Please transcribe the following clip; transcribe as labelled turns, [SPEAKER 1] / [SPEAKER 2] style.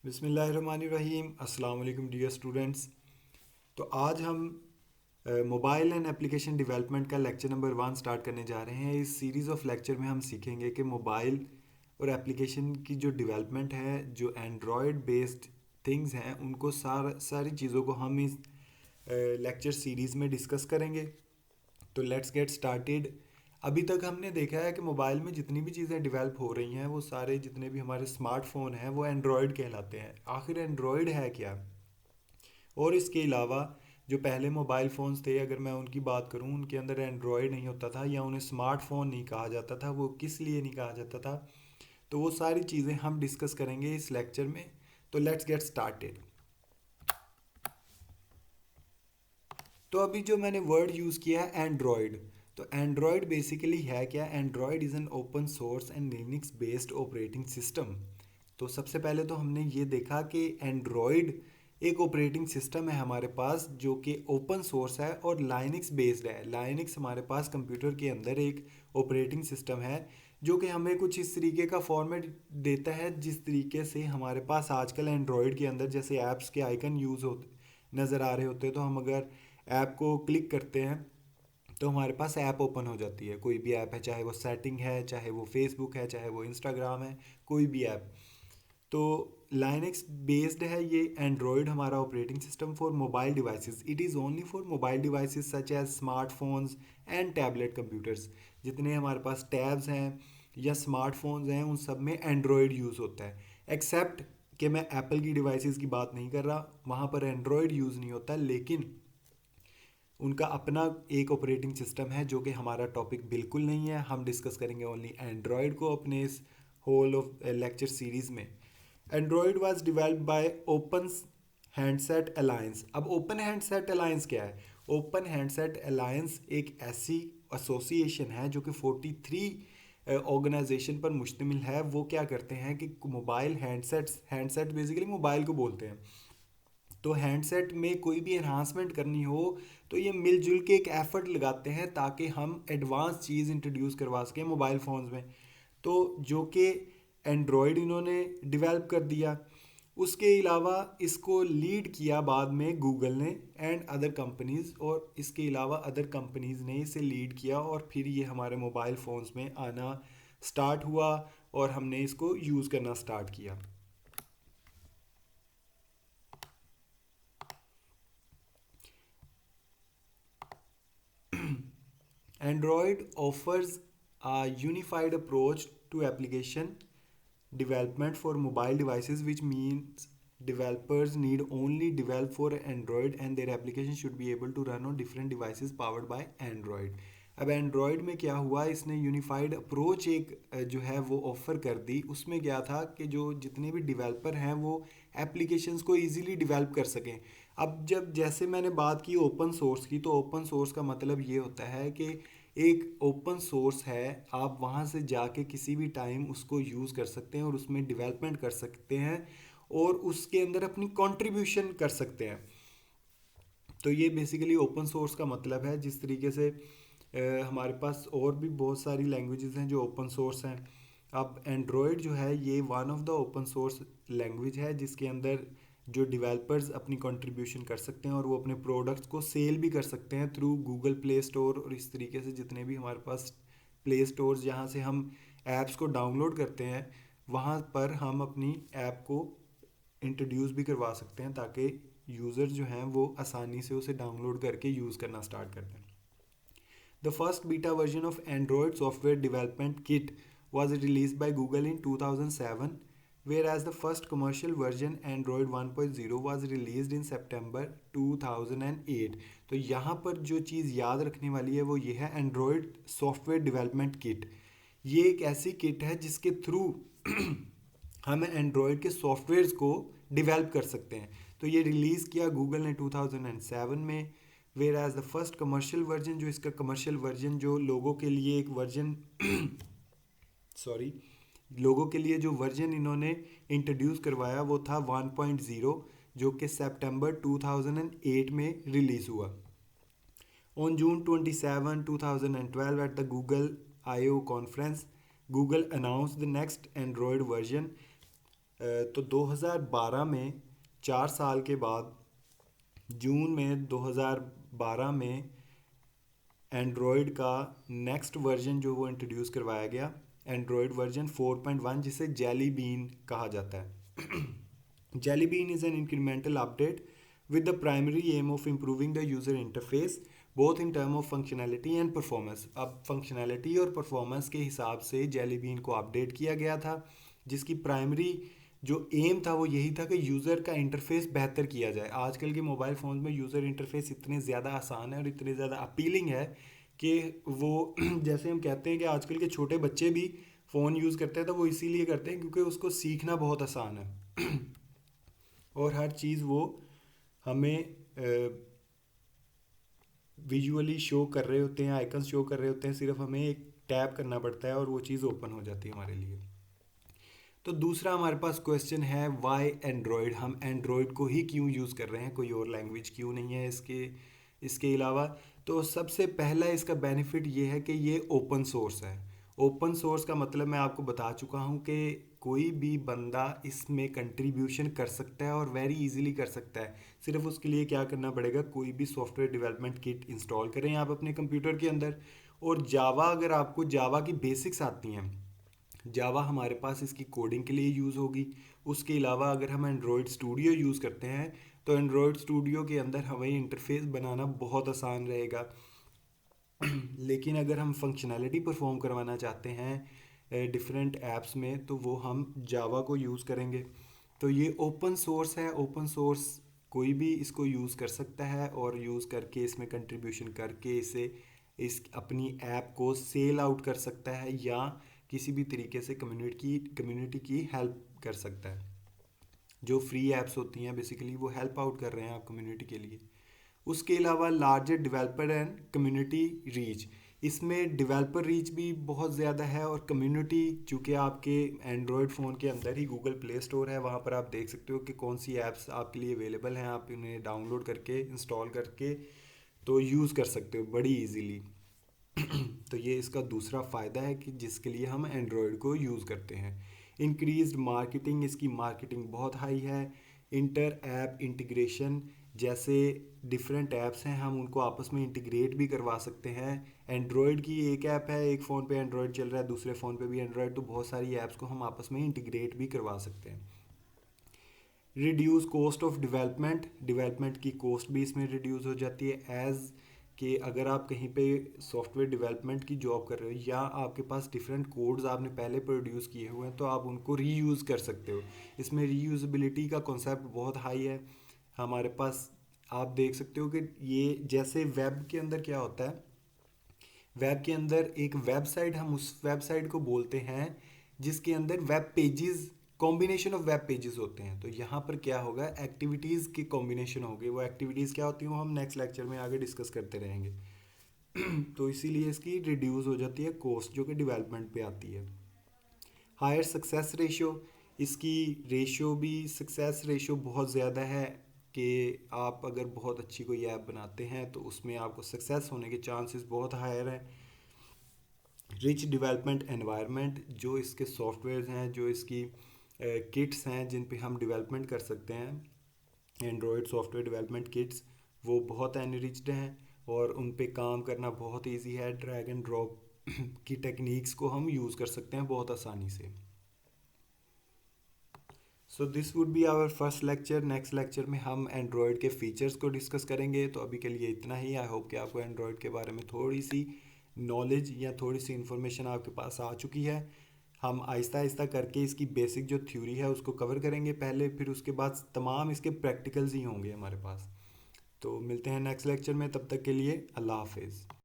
[SPEAKER 1] बिस्मिल्लाहिर्रहमानिर्रहीम। अस्सलाम वालेकुम डियर स्टूडेंट्स। तो आज हम मोबाइल एंड एप्लीकेशन डेवलपमेंट का लेक्चर नंबर 1 स्टार्ट करने जा रहे हैं। इस सीरीज़ ऑफ लेक्चर में हम सीखेंगे कि मोबाइल और एप्लीकेशन की जो डेवलपमेंट है, जो एंड्रॉयड बेस्ड थिंग्स हैं, उनको सारी चीज़ों को हम इस लेक्चर सीरीज़ में डिस्कस करेंगे। तो लेट्स गेट स्टार्टेड। अभी तक हमने देखा है कि मोबाइल में जितनी भी चीज़ें डेवलप हो रही हैं, वो सारे जितने भी हमारे स्मार्टफोन हैं वो एंड्रॉयड कहलाते हैं। आखिर एंड्रॉयड है क्या? और इसके अलावा जो पहले मोबाइल फ़ोन्स थे, अगर मैं उनकी बात करूं, उनके अंदर एंड्रॉयड नहीं होता था या उन्हें स्मार्टफोन नहीं कहा जाता था। वो किस लिए नहीं कहा जाता था? तो वो सारी चीज़ें हम डिस्कस करेंगे इस लेक्चर में। तो लेट्स गेट स्टार्टेड। तो अभी जो मैंने वर्ड यूज़ किया है एंड्रॉयड, तो एंड्रॉयड बेसिकली है क्या? Android is an open source and Linux based operating system. तो सबसे पहले तो हमने ये देखा कि एंड्रॉयड एक ऑपरेटिंग सिस्टम है हमारे पास, जो कि ओपन सोर्स है और लाइनक्स बेस्ड है। लाइनक्स हमारे पास कंप्यूटर के अंदर एक ऑपरेटिंग सिस्टम है जो कि हमें कुछ इस तरीके का फॉर्मेट देता है जिस तरीके से हमारे पास आजकल एंड्रॉयड के अंदर जैसे ऐप्स के आइकन यूज़ होते नज़र आ रहे होते हैं। तो हम अगर ऐप को क्लिक करते हैं तो हमारे पास ऐप ओपन हो जाती है। कोई भी ऐप है, चाहे वो सेटिंग है, चाहे वो फेसबुक है, चाहे वो इंस्टाग्राम है, कोई भी ऐप। तो लाइनक्स बेस्ड है ये एंड्रॉयड हमारा operating system for mobile devices. It is only for mobile devices such as smartphones and tablet computers. जितने हमारे पास टैब्स हैं या स्मार्टफोन्स हैं, उन सब में एंड्रॉयड यूज़ होता है। एक्सेप्ट कि मैं एप्पल की डिवाइसेस की बात नहीं कर रहा, वहाँ पर एंड्रॉयड यूज़ नहीं होता, लेकिन उनका अपना एक ऑपरेटिंग सिस्टम है जो कि हमारा टॉपिक बिल्कुल नहीं है। हम डिस्कस करेंगे ओनली एंड्रॉयड को अपने इस होल ऑफ लेक्चर सीरीज़ में। Android was developed by open handset alliance. अब ओपन हैंडसेट अलायंस क्या है? ओपन हैंडसेट अलायंस एक ऐसी एसोसिएशन है जो कि 43 ऑर्गेनाइजेशन पर मुश्तमिल है। वो क्या करते हैं कि mobile handsets, handset basically mobile को बोलते हैं, तो हैंडसेट में कोई भी एनहांसमेंट करनी हो तो ये मिलजुल के एक एफर्ट लगाते हैं ताकि हम एडवांस चीज़ इंट्रोड्यूस करवा सकें मोबाइल फ़ोन्स में। तो जो कि एंड्रॉयड इन्होंने डेवलप कर दिया। उसके अलावा इसको लीड किया बाद में गूगल ने एंड अदर कंपनीज़, और इसके अलावा अदर कंपनीज़ ने इसे लीड किया और फिर ये हमारे मोबाइल फ़ोन्स में आना स्टार्ट हुआ और हमने इसको यूज़ करना स्टार्ट किया। Android offers a unified approach to application development for mobile devices, which means developers need only develop for Android and their application should be able to run on different devices powered by Android. अब Android में क्या हुआ, इसने unified approach एक जो है वो offer कर दी। उसमें क्या था कि जो जितने भी डेवलपर हैं वो एप्लीकेशंस को इजीली डेवलप कर सकें। अब जब जैसे मैंने बात की ओपन सोर्स की, तो ओपन सोर्स का मतलब ये होता है कि एक ओपन सोर्स है, आप वहाँ से जाके किसी भी टाइम उसको यूज़ कर सकते हैं और उसमें डेवलपमेंट कर सकते हैं और उसके अंदर अपनी कंट्रीब्यूशन कर सकते हैं। तो ये बेसिकली ओपन सोर्स का मतलब है। जिस तरीके से हमारे पास और भी बहुत सारी लैंग्वेजेस हैं जो ओपन सोर्स हैं। अब एंड्रॉयड जो है ये one of the open source language है जिसके अंदर जो डेवलपर्स अपनी कंट्रीब्यूशन कर सकते हैं और वो अपने प्रोडक्ट्स को सेल भी कर सकते हैं थ्रू गूगल प्ले स्टोर। और इस तरीके से जितने भी हमारे पास प्ले स्टोर्स जहाँ से हम ऐप्स को डाउनलोड करते हैं, वहाँ पर हम अपनी ऐप को इंट्रोड्यूस भी करवा सकते हैं ताकि यूज़र जो हैं वो आसानी से उसे डाउनलोड करके यूज़ करना स्टार्ट कर दें। The first beta version of Android Software Development Kit was released by Google in 2007, whereas the first commercial version Android 1.0 was released in September 2008. तो यहाँ पर जो चीज़ याद रखने वाली है वो ये है Android Software Development Kit। ये एक ऐसी किट है जिसके थ्रू हम एंड्रॉयड के सॉफ्टवेयर्स को डेवलप कर सकते हैं। तो ये रिलीज़ किया गूगल ने 2007 में। Where as the first commercial version, जो इसका कमर्शियल वर्जन जो लोगों के लिए एक वर्जन सॉरी लोगों के लिए जो वर्जन इन्होंने इंट्रोड्यूस करवाया वो था 1.0, जो कि सितंबर 2008 में रिलीज़ हुआ। On June 27, 2012, at the Google I/O conference, Google announced the next Android version तो 2012 में 4 साल के बाद जून में 2012 में एंड्रॉयड का नेक्स्ट वर्जन जो वो इंट्रोड्यूस करवाया गया, एंड्रॉयड वर्जन 4.1, जिसे जेली बीन कहा जाता है। Jelly bean is an incremental update with the primary aim of improving the user interface both in term of functionality and performance। अब functionality और performance के हिसाब से जेली बीन को अपडेट किया गया था, जिसकी प्राइमरी जो एम था वो यही था कि यूज़र का इंटरफेस बेहतर किया जाए। आजकल के मोबाइल फ़ोन में यूज़र इंटरफेस इतने ज़्यादा आसान है और इतने ज़्यादा अपीलिंग है कि वो जैसे हम कहते हैं कि आजकल के छोटे बच्चे भी फ़ोन यूज़ करते हैं, तो वो इसीलिए करते हैं क्योंकि उसको सीखना बहुत आसान है। और हर चीज़ वो हमें विजुअली शो कर रहे होते हैं, आइकन्स शो कर रहे होते हैं, सिर्फ हमें एक टैप करना पड़ता है और वो चीज़ ओपन हो जाती है हमारे लिए। तो दूसरा हमारे पास क्वेश्चन है वाई एंड्रॉयड, हम एंड्रॉयड को ही क्यों यूज़ कर रहे हैं, कोई और लैंग्वेज क्यों नहीं है इसके अलावा। तो सबसे पहला इसका बेनिफिट ये है कि ये ओपन सोर्स है। ओपन सोर्स का मतलब मैं आपको बता चुका हूँ कि कोई भी बंदा इसमें कंट्रीब्यूशन कर सकता है और वेरी इजीली कर सकता है। सिर्फ उसके लिए क्या करना पड़ेगा, कोई भी सॉफ्टवेयर डेवलपमेंट किट इंस्टॉल करें आप अपने कंप्यूटर के अंदर। और जावा, अगर आपको जावा की बेसिक्स आती हैं, जावा हमारे पास इसकी कोडिंग के लिए यूज़ होगी। उसके अलावा अगर हम एंड्रॉयड स्टूडियो यूज़ करते हैं तो एंड्रॉयड स्टूडियो के अंदर हमें इंटरफेस बनाना बहुत आसान रहेगा। लेकिन अगर हम फंक्शनैलिटी परफॉर्म करवाना चाहते हैं डिफरेंट ऐप्स में, तो वो हम जावा को यूज़ करेंगे। तो ये ओपन सोर्स है, ओपन सोर्स कोई भी इसको यूज़ कर सकता है और यूज़ करके इसमें कंट्रीब्यूशन करके इसे इस अपनी ऐप को सेल आउट कर सकता है या किसी भी तरीके से कम्युनिटी की हेल्प कर सकता है। जो फ्री ऐप्स होती हैं बेसिकली वो हेल्प आउट कर रहे हैं आप कम्युनिटी के लिए। उसके अलावा larger developer and community reach, इसमें डेवलपर रीच भी बहुत ज़्यादा है और कम्युनिटी, चूँकि आपके एंड्रॉयड फ़ोन के अंदर ही गूगल प्ले स्टोर है, वहाँ पर आप देख सकते हो कि कौन सी ऐप्स आपके लिए अवेलेबल हैं, आप उन्हें डाउनलोड करके इंस्टॉल करके तो यूज़ कर सकते हो बड़ी इजीली। तो ये इसका दूसरा फ़ायदा है कि जिसके लिए हम एंड्रॉयड को यूज़ करते हैं। इंक्रीज्ड मार्केटिंग, इसकी मार्केटिंग बहुत हाई है। इंटर ऐप इंटीग्रेशन, जैसे डिफरेंट ऐप्स हैं हम उनको आपस में इंटीग्रेट भी करवा सकते हैं। एंड्रॉयड की एक ऐप है, एक फ़ोन पे एंड्रॉयड चल रहा है, दूसरे फ़ोन पे भी एंड्रॉयड, तो बहुत सारी ऐप्स को हम आपस में इंटीग्रेट भी करवा सकते हैं। Reduce cost of development, development की कॉस्ट भी इसमें रिड्यूस हो जाती है। एज़ कि अगर आप कहीं पे सॉफ्टवेयर डेवलपमेंट की जॉब कर रहे हो या आपके पास डिफरेंट कोड्स आपने पहले प्रोड्यूस किए हुए हैं, तो आप उनको रीयूज़ कर सकते हो। इसमें रीयूज़बिलिटी का कॉन्सेप्ट बहुत हाई है हमारे पास। आप देख सकते हो कि ये जैसे वेब के अंदर क्या होता है, वेब के अंदर एक वेबसाइट, हम उस वेबसाइट को बोलते हैं जिसके अंदर web pages, combination of web pages होते हैं। तो यहाँ पर क्या होगा, एक्टिविटीज़ की कॉम्बिनेशन होगी। वो एक्टिविटीज़ क्या होती हैं वो हम नेक्स्ट लेक्चर में आगे डिस्कस करते रहेंगे। तो इसीलिए इसकी रिड्यूस हो जाती है कॉस्ट जो कि डेवलपमेंट पे आती है। हायर सक्सेस रेशियो, इसकी रेशियो भी, सक्सेस रेशियो बहुत ज़्यादा है कि आप अगर बहुत अच्छी कोई ऐप बनाते हैं तो उसमें आपको सक्सेस होने के चांसेस बहुत हायर हैं। रिच डेवलपमेंट एनवायरनमेंट, जो इसके सॉफ्टवेयर हैं, जो इसकी किट्स हैं जिन पे हम डेवलपमेंट कर सकते हैं, एंड्रॉयड सॉफ्टवेयर डेवलपमेंट किट्स, वो बहुत एनरिच्ड हैं और उन पे काम करना बहुत इजी है। ड्रैग एंड ड्रॉप की टेक्निक्स को हम यूज़ कर सकते हैं बहुत आसानी से। So this would be our first lecture. Next lecture में हम एंड्रॉयड के फीचर्स को डिस्कस करेंगे। तो अभी के लिए इतना ही। आई होप कि आपको एंड्रॉयड के बारे में थोड़ी सी नॉलेज या थोड़ी सी इन्फॉर्मेशन आपके पास आ चुकी है। हम आहिस्ता आहिस्ता करके इसकी बेसिक जो थ्योरी है उसको कवर करेंगे पहले, फिर उसके बाद तमाम इसके प्रैक्टिकल्स ही होंगे हमारे पास। तो मिलते हैं नेक्स्ट लेक्चर में, तब तक के लिए अल्लाह हाफिज़।